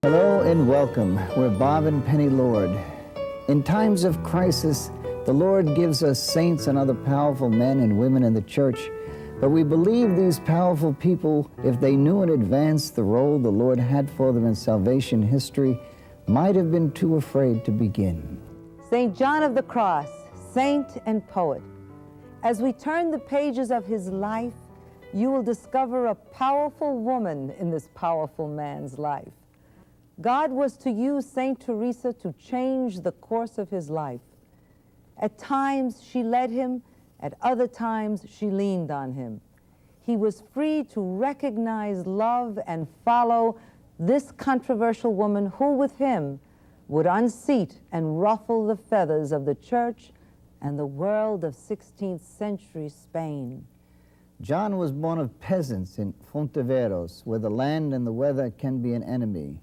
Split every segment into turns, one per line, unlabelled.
Hello and welcome. We're Bob and Penny Lord. In times of crisis, the Lord gives us saints and other powerful men and women in the church, but we believe these powerful people, if they knew in advance the role the Lord had for them in salvation history, might have been too afraid to begin.
St. John of the Cross, saint and poet. As we turn the pages of his life, you will discover a powerful woman in this powerful man's life. God was to use Saint Teresa to change the course of his life. At times she led him, at other times she leaned on him. He was free to recognize, love, and follow this controversial woman who with him would unseat and ruffle the feathers of the church and the world of 16th century Spain.
John was born of peasants in Fonteveros, where the land and the weather can be an enemy.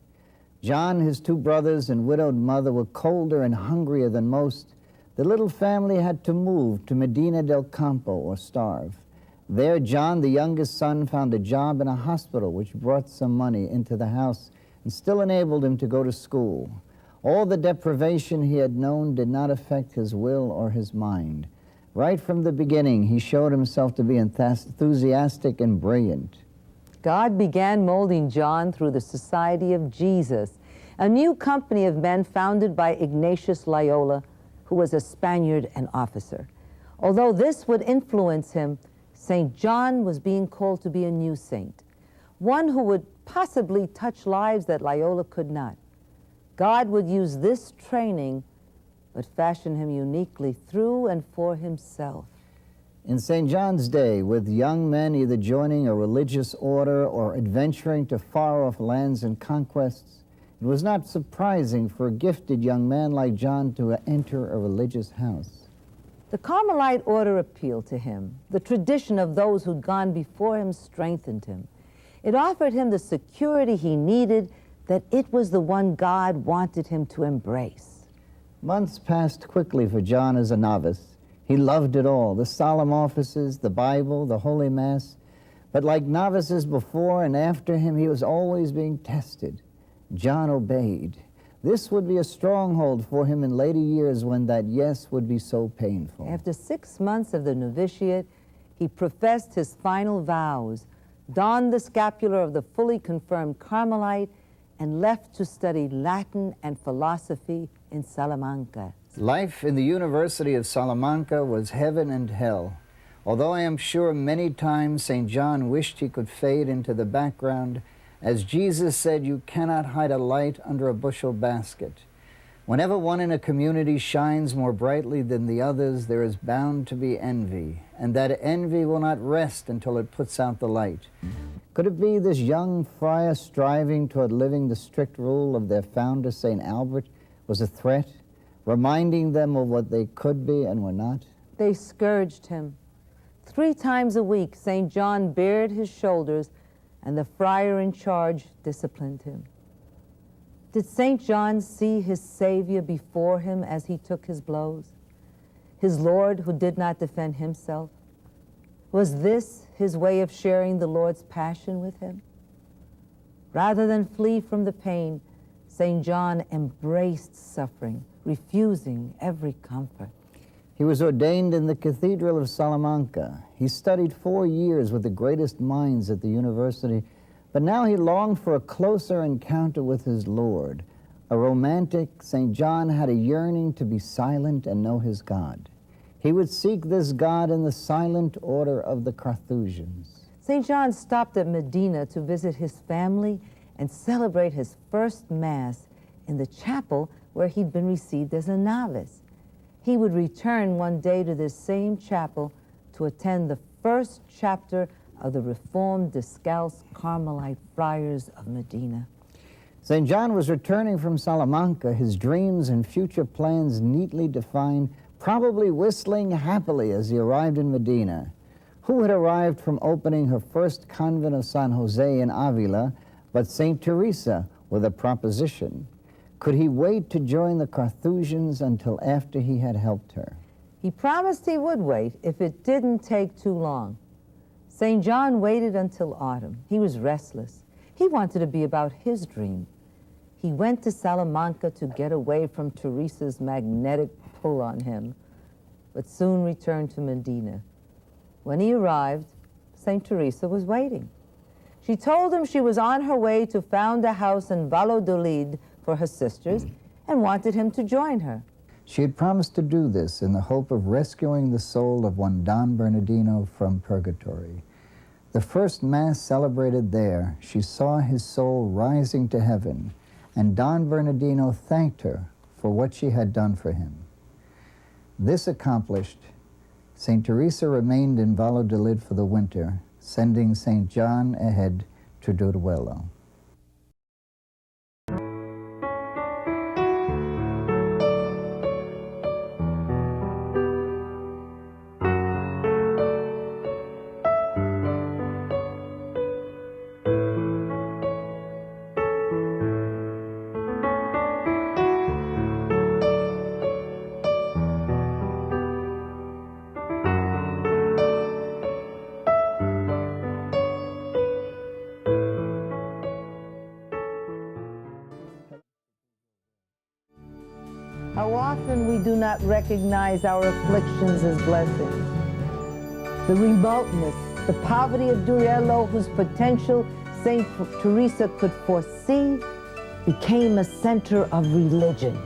John, his two brothers, and widowed mother were colder and hungrier than most. The little family had to move to Medina del Campo or starve. There, John, the youngest son, found a job in a hospital which brought some money into the house and still enabled him to go to school. All the deprivation he had known did not affect his will or his mind. Right from the beginning, he showed himself to be enthusiastic and brilliant.
God began molding John through the Society of Jesus, a new company of men founded by Ignatius Loyola, who was a Spaniard and officer. Although this would influence him, St. John was being called to be a new saint, one who would possibly touch lives that Loyola could not. God would use this training, but fashion him uniquely through and for himself.
In St. John's day, with young men either joining a religious order or adventuring to far-off lands and conquests, it was not surprising for a gifted young man like John to enter a religious house.
The Carmelite order appealed to him. The tradition of those who'd gone before him strengthened him. It offered him the security he needed, that it was the one God wanted him to embrace.
Months passed quickly for John as a novice. He loved it all, the solemn offices, the Bible, the Holy Mass. But like novices before and after him, he was always being tested. John obeyed. This would be a stronghold for him in later years when that yes would be so painful.
After 6 months of the novitiate, he professed his final vows, donned the scapular of the fully confirmed Carmelite, and left to study Latin and philosophy in Salamanca.
Life in the University of Salamanca was heaven and hell. Although I am sure many times St. John wished he could fade into the background, as Jesus said, you cannot hide a light under a bushel basket. Whenever one in a community shines more brightly than the others, there is bound to be envy, and that envy will not rest until it puts out the light. Could it be this young friar striving toward living the strict rule of their founder, St. Albert, was a threat, reminding them of what they could be and were not?
They scourged him. 3 times a week, St. John bared his shoulders, and the friar in charge disciplined him. Did St. John see his Savior before him as he took his blows? His Lord who did not defend himself? Was this his way of sharing the Lord's passion with him? Rather than flee from the pain, St. John embraced suffering, refusing every comfort.
He was ordained in the Cathedral of Salamanca. He studied 4 years with the greatest minds at the university, but now he longed for a closer encounter with his Lord. A romantic, St. John had a yearning to be silent and know his God. He would seek this God in the silent order of the Carthusians.
St. John stopped at Medina to visit his family and celebrate his first Mass in the chapel where he'd been received as a novice. He would return one day to this same chapel to attend the first chapter of the Reformed Descalce Carmelite Friars of Medina.
St. John was returning from Salamanca, his dreams and future plans neatly defined, probably whistling happily as he arrived in Medina. Who had arrived from opening her first convent of San Jose in Avila but Saint Teresa with a proposition? Could he wait to join the Carthusians until after he had helped her?
He promised he would wait if it didn't take too long. St. John waited until autumn. He was restless. He wanted to be about his dream. He went to Salamanca to get away from Teresa's magnetic pull on him, but soon returned to Medina. When he arrived, Saint Teresa was waiting. She told him she was on her way to found a house in Valladolid for her sisters and wanted him to join her.
She had promised to do this in the hope of rescuing the soul of one Don Bernardino from purgatory. The first Mass celebrated there, she saw his soul rising to heaven, and Don Bernardino thanked her for what she had done for him. This accomplished, Saint Teresa remained in Valladolid for the winter, sending Saint John ahead to Duruelo.
How often we do not recognize our afflictions as blessings. The remoteness, the poverty of Duruelo, whose potential Saint Teresa could foresee, became a center of religion.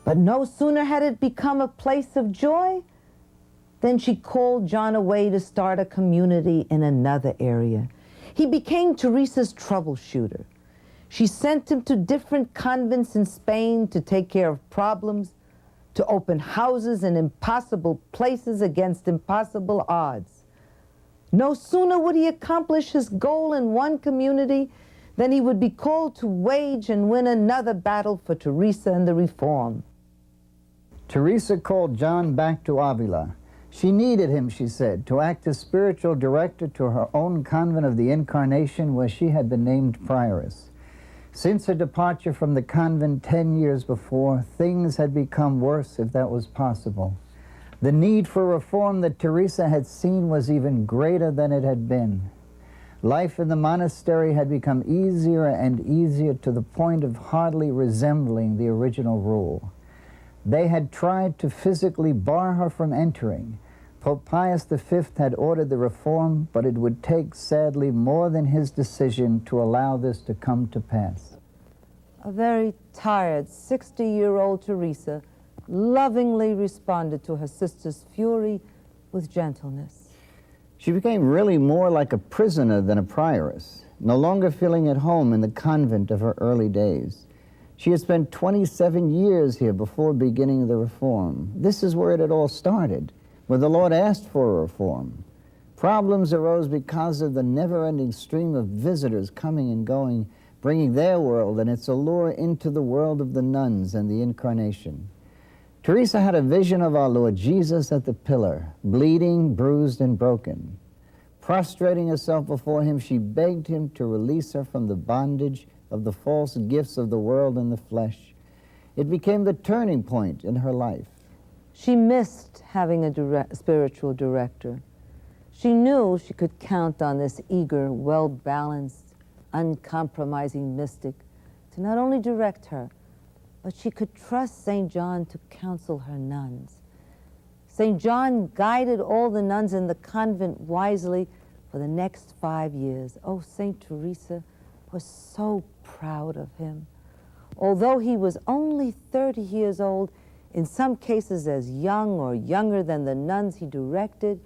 But no sooner had it become a place of joy than she called John away to start a community in another area. He became Teresa's troubleshooter. She sent him to different convents in Spain to take care of problems, to open houses in impossible places against impossible odds. No sooner would he accomplish his goal in one community than he would be called to wage and win another battle for Teresa and the Reform.
Teresa called John back to Avila. She needed him, she said, to act as spiritual director to her own convent of the Incarnation, where she had been named prioress. Since her departure from the convent 10 years before, things had become worse, if that was possible. The need for reform that Teresa had seen was even greater than it had been. Life in the monastery had become easier and easier to the point of hardly resembling the original rule. They had tried to physically bar her from entering. Pope Pius V had ordered the reform, but it would take, sadly, more than his decision to allow this to come to pass.
A very tired 60-year-old Teresa lovingly responded to her sister's fury with gentleness.
She became really more like a prisoner than a prioress, no longer feeling at home in the convent of her early days. She had spent 27 years here before beginning the reform. This is where it had all started, where the Lord asked for a reform. Problems arose because of the never-ending stream of visitors coming and going, bringing their world and its allure into the world of the nuns and the Incarnation. Teresa had a vision of our Lord Jesus at the pillar, bleeding, bruised, and broken. Prostrating herself before him, she begged him to release her from the bondage of the false gifts of the world and the flesh. It became the turning point in her life.
She missed having a spiritual director. She knew she could count on this eager, well-balanced, uncompromising mystic to not only direct her, but she could trust St. John to counsel her nuns. St. John guided all the nuns in the convent wisely for the next 5 years. Oh, St. Teresa was so proud of him. Although he was only 30 years old, in some cases as young or younger than the nuns he directed,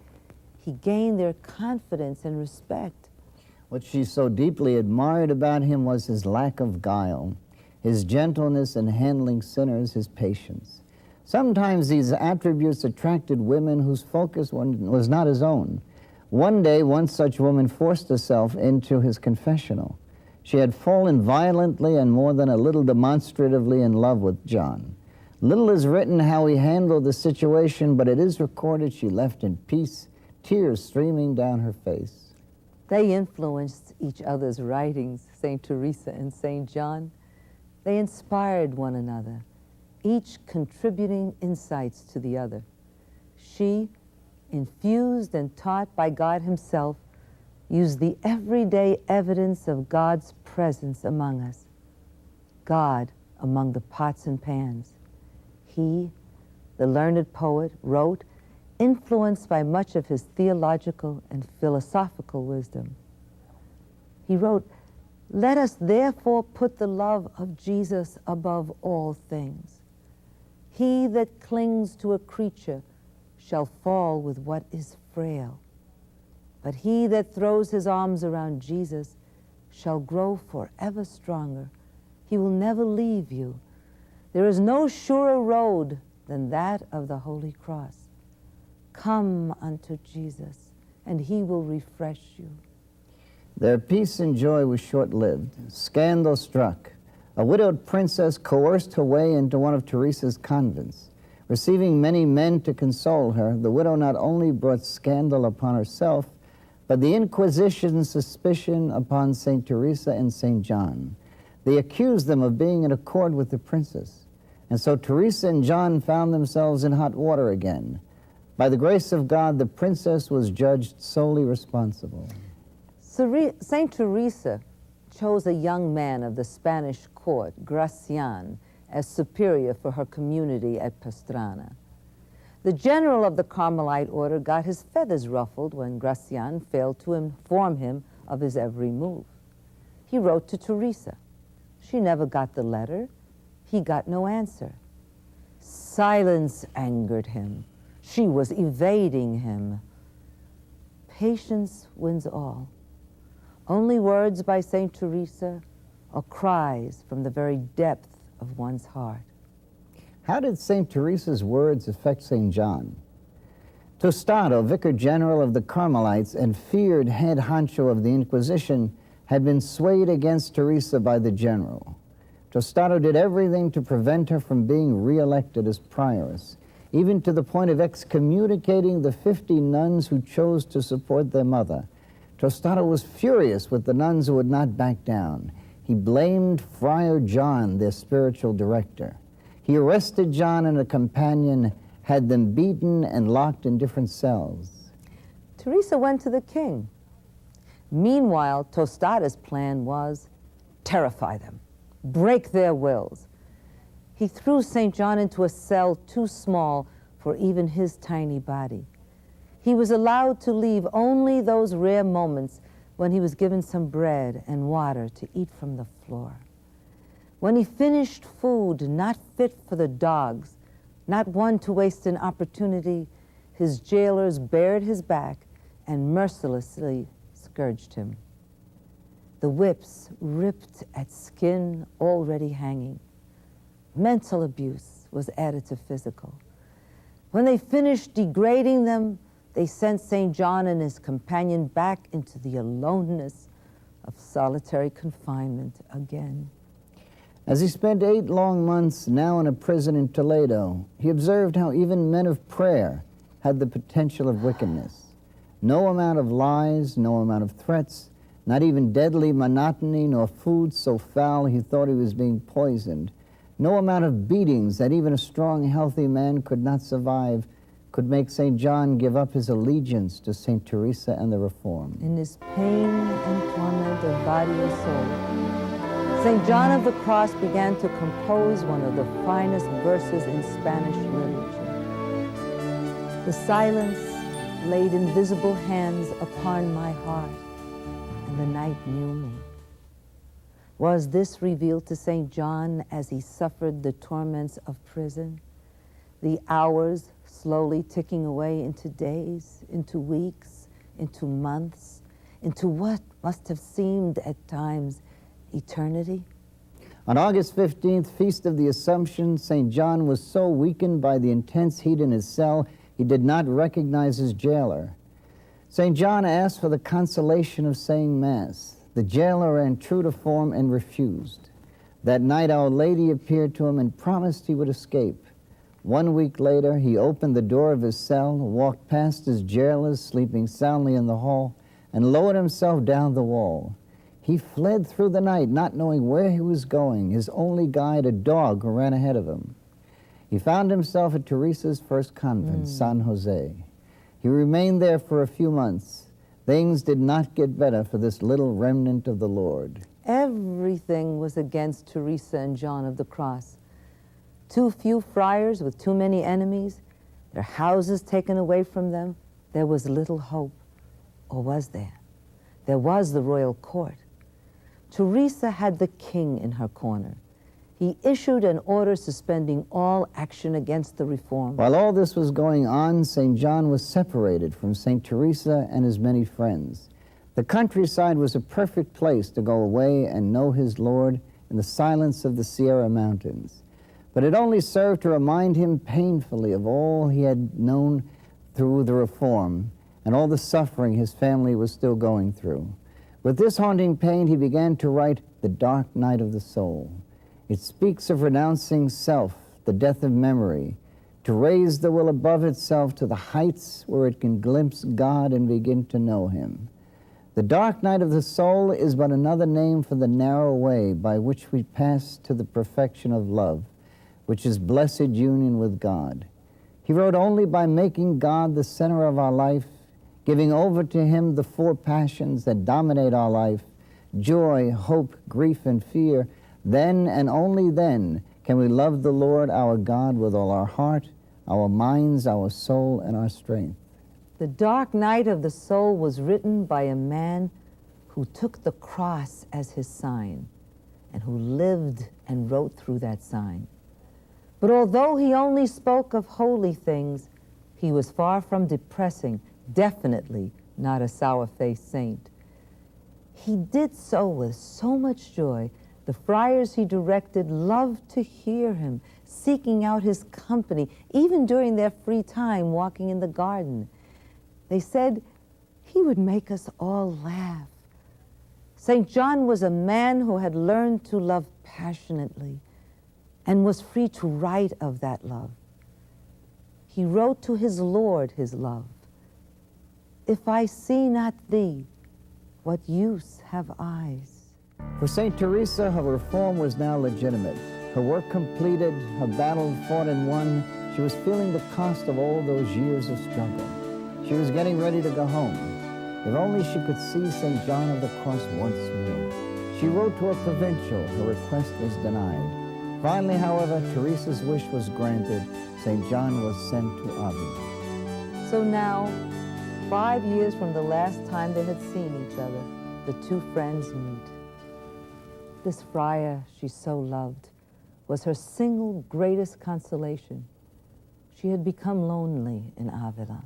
he gained their confidence and respect.
What she so deeply admired about him was his lack of guile, his gentleness in handling sinners, his patience. Sometimes these attributes attracted women whose focus was not his own. One day, one such woman forced herself into his confessional. She had fallen violently and more than a little demonstratively in love with John. Little is written how he handled the situation, but it is recorded she left in peace, tears streaming down her face.
They influenced each other's writings, St. Teresa and St. John. They inspired one another, each contributing insights to the other. She, infused and taught by God himself, used the everyday evidence of God's presence among us. God among the pots and pans. He, the learned poet, wrote, influenced by much of his theological and philosophical wisdom. He wrote, "Let us therefore put the love of Jesus above all things. He that clings to a creature shall fall with what is frail. But he that throws his arms around Jesus shall grow forever stronger. He will never leave you. There is no surer road than that of the Holy Cross. Come unto Jesus, and he will refresh you."
Their peace and joy was short-lived. Scandal struck. A widowed princess coerced her way into one of Teresa's convents. Receiving many men to console her, the widow not only brought scandal upon herself, but the Inquisition's suspicion upon Saint Teresa and Saint John. They accused them of being in accord with the princess. And so Teresa and John found themselves in hot water again. By the grace of God, the princess was judged solely responsible.
Saint Teresa chose a young man of the Spanish court, Gracian, as superior for her community at Pastrana. The general of the Carmelite order got his feathers ruffled when Gracian failed to inform him of his every move. He wrote to Teresa. She never got the letter. He got no answer. Silence angered him. She was evading him. Patience wins all. Only words by Saint Teresa are cries from the very depth of one's heart.
How did Saint Teresa's words affect Saint John? Tostado, vicar general of the Carmelites and feared head honcho of the Inquisition, had been swayed against Teresa by the general. Tostado did everything to prevent her from being re-elected as prioress, even to the point of excommunicating the 50 nuns who chose to support their mother. Tostado was furious with the nuns who would not back down. He blamed Friar John, their spiritual director. He arrested John and a companion, had them beaten and locked in different cells.
Teresa went to the king. Meanwhile, Tostado's plan was terrify them, break their wills. He threw St. John into a cell too small for even his tiny body. He was allowed to leave only those rare moments when he was given some bread and water to eat from the floor. When he finished food not fit for the dogs, not one to waste an opportunity, his jailers bared his back and mercilessly scourged him. The whips ripped at skin already hanging. Mental abuse was added to physical. When they finished degrading them, they sent St. John and his companion back into the aloneness of solitary confinement again.
As he spent 8 long months now in a prison in Toledo, he observed how even men of prayer had the potential of wickedness. No amount of lies, no amount of threats, not even deadly monotony, nor food so foul he thought he was being poisoned, no amount of beatings that even a strong, healthy man could not survive could make St. John give up his allegiance to St. Teresa and the Reform.
In his pain and torment of body and soul, St. John of the Cross began to compose one of the finest verses in Spanish literature. The silence laid invisible hands upon my heart, and the night knew me. Was this revealed to St. John as he suffered the torments of prison? The hours slowly ticking away into days, into weeks, into months, into what must have seemed at times eternity?
On August 15th, Feast of the Assumption, St. John was so weakened by the intense heat in his cell, he did not recognize his jailer. St. John asked for the consolation of saying Mass. The jailer ran true to form and refused. That night, Our Lady appeared to him and promised he would escape. 1 week later, he opened the door of his cell, walked past his jailers sleeping soundly in the hall, and lowered himself down the wall. He fled through the night, not knowing where he was going, his only guide a dog who ran ahead of him. He found himself at Teresa's first convent, San Jose. He remained there for a few months. Things did not get better for this little remnant of the Lord.
everything was against Teresa and John of the Cross. Too few friars with too many enemies, their houses taken away from them. There was little hope. Or was there? There was the royal court. Teresa had the king in her corner. He issued an order suspending all action against the reform.
While all this was going on, St. John was separated from St. Teresa and his many friends. The countryside was a perfect place to go away and know his Lord in the silence of the Sierra Mountains. But it only served to remind him painfully of all he had known through the reform and all the suffering his family was still going through. With this haunting pain, he began to write The Dark Night of the Soul. It speaks of renouncing self, the death of memory, to raise the will above itself to the heights where it can glimpse God and begin to know him. The dark night of the soul is but another name for the narrow way by which we pass to the perfection of love, which is blessed union with God. He wrote only by making God the center of our life, giving over to him the four passions that dominate our life, joy, hope, grief, and fear. Then and only then can we love the Lord our God with all our heart, our minds, our soul, and our strength.
The Dark Night of the Soul was written by a man who took the cross as his sign and who lived and wrote through that sign. But although he only spoke of holy things, he was far from depressing, definitely not a sour-faced saint. He did so with so much joy. The friars he directed loved to hear him, seeking out his company, even during their free time walking in the garden. They said he would make us all laugh. St. John was a man who had learned to love passionately and was free to write of that love. He wrote to his Lord his love. If I see not thee, what use have eyes?
For St. Teresa, her reform was now legitimate. Her work completed, her battle fought and won, she was feeling the cost of all those years of struggle. She was getting ready to go home. If only she could see St. John of the Cross once more. She wrote to a provincial. Her request was denied. Finally, however, Teresa's wish was granted. St. John was sent to Avila.
So now, 5 years from the last time they had seen each other, the two friends meet. This friar she so loved was her single greatest consolation. She had become lonely in Avila.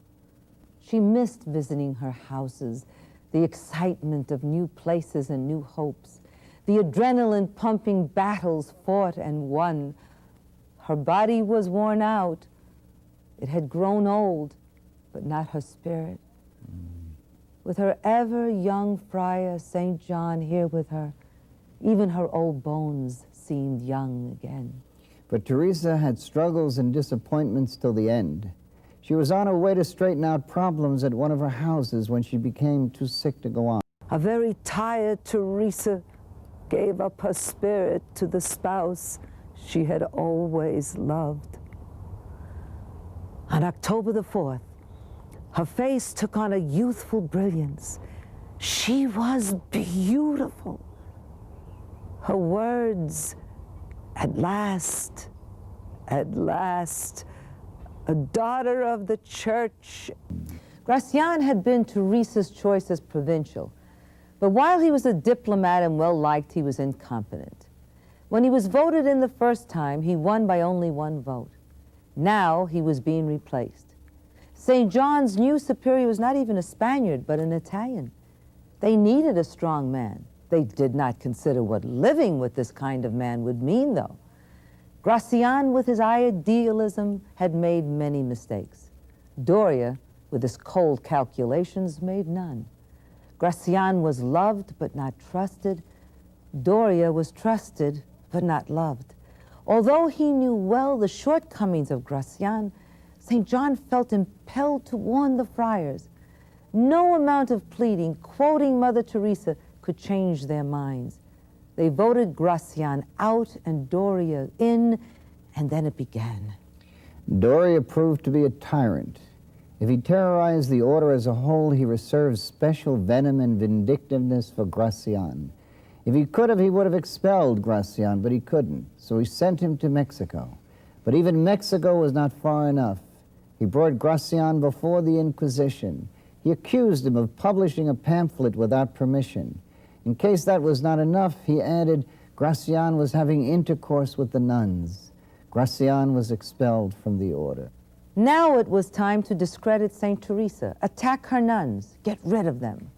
She missed visiting her houses, the excitement of new places and new hopes, the adrenaline-pumping battles fought and won. Her body was worn out. It had grown old, but not her spirit. With her ever-young friar, St. John, here with her, even her old bones seemed young again.
But Teresa had struggles and disappointments till the end. She was on her way to straighten out problems at one of her houses when she became too sick to go on.
A very tired Teresa gave up her spirit to the spouse she had always loved. On October the 4th, her face took on a youthful brilliance. She was beautiful. Her words, at last, a daughter of the church. Gracian had been Teresa's choice as provincial, but while he was a diplomat and well-liked, he was incompetent. When he was voted in the first time, he won by only one vote. Now he was being replaced. St. John's new superior was not even a Spaniard, but an Italian. They needed a strong man. They did not consider what living with this kind of man would mean, though. Gracian, with his idealism, had made many mistakes. Doria, with his cold calculations, made none. Gracian was loved but not trusted. Doria was trusted but not loved. Although he knew well the shortcomings of Gracian, St. John felt impelled to warn the friars. No amount of pleading, quoting Mother Teresa, could change their minds. They voted Gracian out and Doria in, and then it began.
Doria proved to be a tyrant. If he terrorized the order as a whole, he reserved special venom and vindictiveness for Gracian. If he could have, he would have expelled Gracian, but he couldn't, so he sent him to Mexico. But even Mexico was not far enough. He brought Gracian before the Inquisition. He accused him of publishing a pamphlet without permission. In case that was not enough, he added Gracian was having intercourse with the nuns. Gracian was expelled from the order.
Now it was time to discredit Saint Teresa, attack her nuns, get rid of them.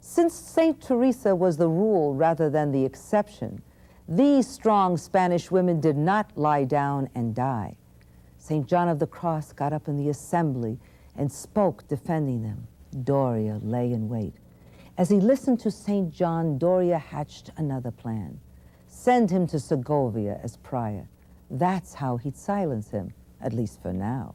Since Saint Teresa was the rule rather than the exception, these strong Spanish women did not lie down and die. St. John of the Cross got up in the assembly and spoke defending them. Doria lay in wait. As he listened to St. John, Doria hatched another plan. Send him to Segovia as prior. That's how he'd silence him, at least for now.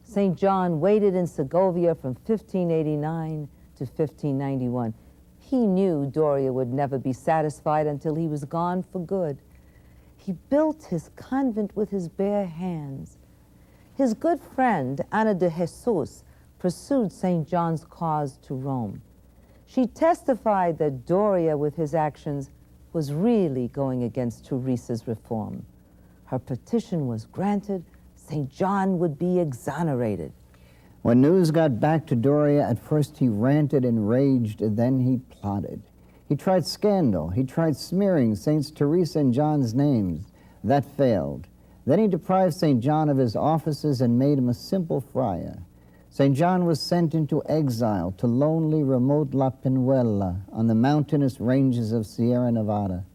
St. John waited in Segovia from 1589 to 1591. He knew Doria would never be satisfied until he was gone for good. He built his convent with his bare hands. His good friend, Ana de Jesus, pursued St. John's cause to Rome. She testified that Doria, with his actions, was really going against Teresa's reform. Her petition was granted. St. John would be exonerated.
When news got back to Doria, at first he ranted and raged, and then he plotted. He tried scandal. He tried smearing Saints Teresa and John's names. That failed. Then he deprived St. John of his offices and made him a simple friar. St. John was sent into exile to lonely, remote La Penuela on the mountainous ranges of Sierra Nevada.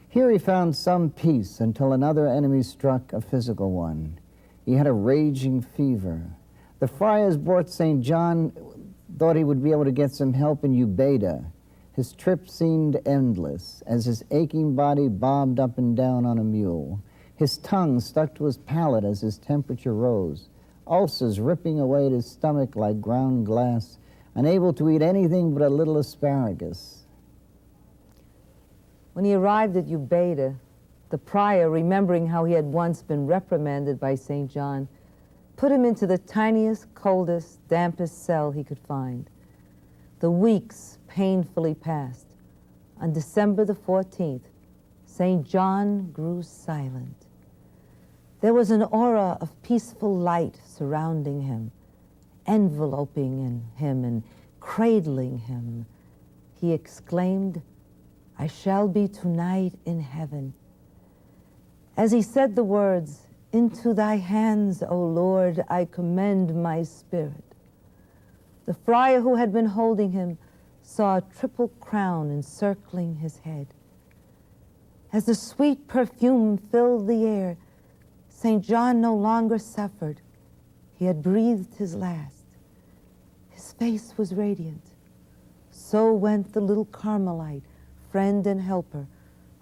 Here he found some peace until another enemy struck, a physical one. He had a raging fever. The friars brought St. John, thought he would be able to get some help in Ubeda. His trip seemed endless as his aching body bobbed up and down on a mule. His tongue stuck to his palate as his temperature rose. Ulcers ripping away at his stomach like ground glass, unable to eat anything but a little asparagus.
When he arrived at Ubeda, the prior, remembering how he had once been reprimanded by St. John, put him into the tiniest, coldest, dampest cell he could find. The weeks painfully passed. On December the 14th, St. John grew silent. There was an aura of peaceful light surrounding him, enveloping him and cradling him. He exclaimed, "I shall be tonight in heaven." As he said the words, "Into thy hands, O Lord, I commend my spirit," the friar who had been holding him saw a triple crown encircling his head. As the sweet perfume filled the air, St. John no longer suffered. He had breathed his last. His face was radiant. So went the little Carmelite, friend and helper,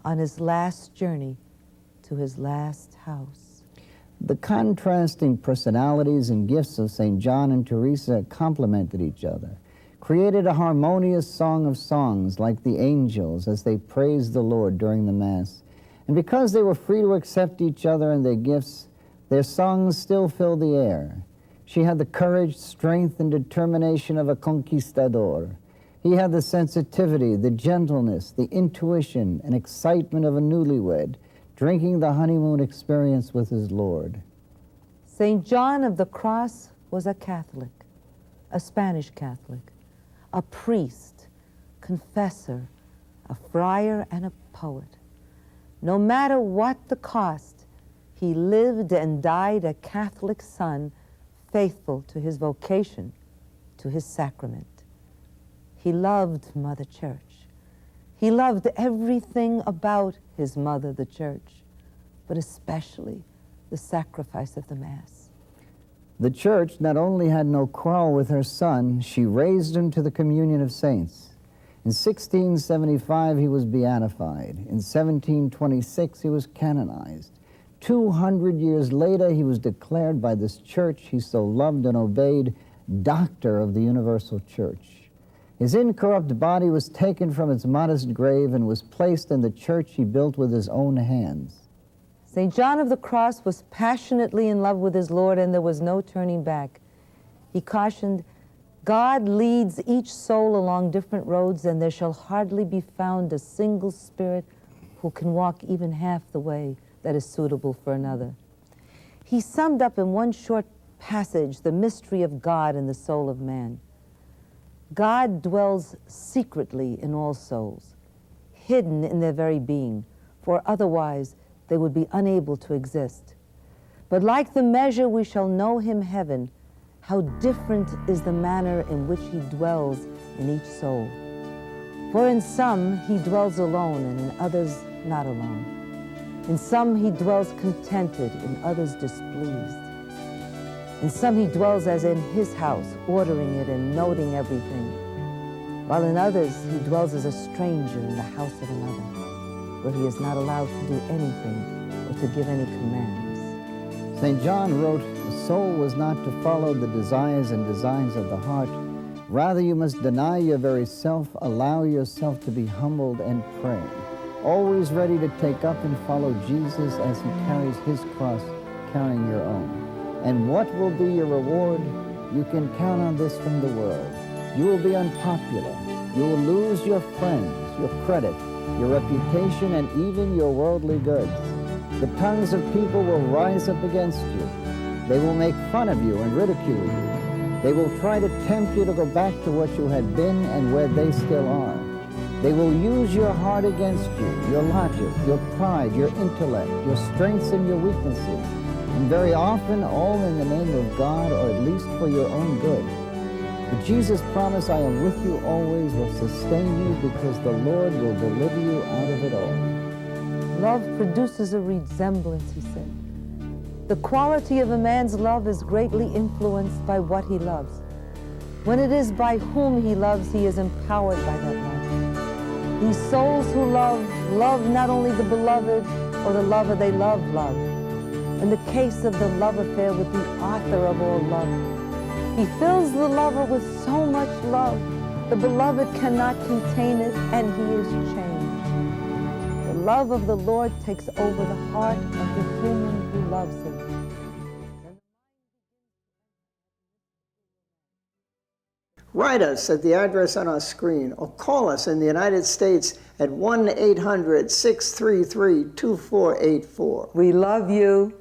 on his last journey to his last house.
The contrasting personalities and gifts of St. John and Teresa complemented each other, created a harmonious song of songs like the angels as they praised the Lord during the Mass. And because they were free to accept each other and their gifts, their songs still filled the air. She had the courage, strength, and determination of a conquistador. He had the sensitivity, the gentleness, the intuition, and excitement of a newlywed, drinking the honeymoon experience with his Lord.
St. John of the Cross was a Catholic, a Spanish Catholic, a priest, confessor, a friar, and a poet. No matter what the cost, he lived and died a Catholic son, faithful to his vocation, to his sacrament. He loved Mother Church. He loved everything about his mother, the Church, but especially the sacrifice of the Mass.
The Church not only had no quarrel with her son, she raised him to the communion of saints. In 1675, he was beatified. In 1726, he was canonized. 200 years later, he was declared by this Church he so loved and obeyed, Doctor of the Universal Church. His incorrupt body was taken from its modest grave and was placed in the church he built with his own hands.
St. John of the Cross was passionately in love with his Lord, and there was no turning back. He cautioned, God leads each soul along different roads, and there shall hardly be found a single spirit who can walk even half the way that is suitable for another. He summed up in one short passage the mystery of God in the soul of man. God dwells secretly in all souls, hidden in their very being, for otherwise they would be unable to exist. But like the measure we shall know him heaven, how different is the manner in which he dwells in each soul. For in some he dwells alone, and in others not alone. In some he dwells contented, in others displeased. In some he dwells as in his house, ordering it and noting everything, while in others he dwells as a stranger in the house of another, where he is not allowed to do anything or to give any commands.
St. John wrote, "The soul was not to follow the desires and designs of the heart. Rather, you must deny your very self, allow yourself to be humbled, and pray, always ready to take up and follow Jesus as he carries his cross, carrying your own. And what will be your reward? You can count on this from the world. You will be unpopular. You will lose your friends, your credit, your reputation, and even your worldly goods. The tongues of people will rise up against you. They will make fun of you and ridicule you. They will try to tempt you to go back to what you had been and where they still are. They will use your heart against you, your logic, your pride, your intellect, your strengths and your weaknesses, and very often all in the name of God, or at least for your own good. But Jesus' promise, I am with you always, will sustain you, because the Lord will deliver you out of it all."
Love produces a resemblance, he said. The quality of a man's love is greatly influenced by what he loves. When it is by whom he loves, he is empowered by that love. These souls who love not only the beloved or the lover they love. In the case of the love affair with the author of all love, he fills the lover with so much love, the beloved cannot contain it, and he is changed. The love of the Lord takes over the heart of the human who loves him.
Write us at the address on our screen, or call us in the United States at 1-800-633-2484.
We love you.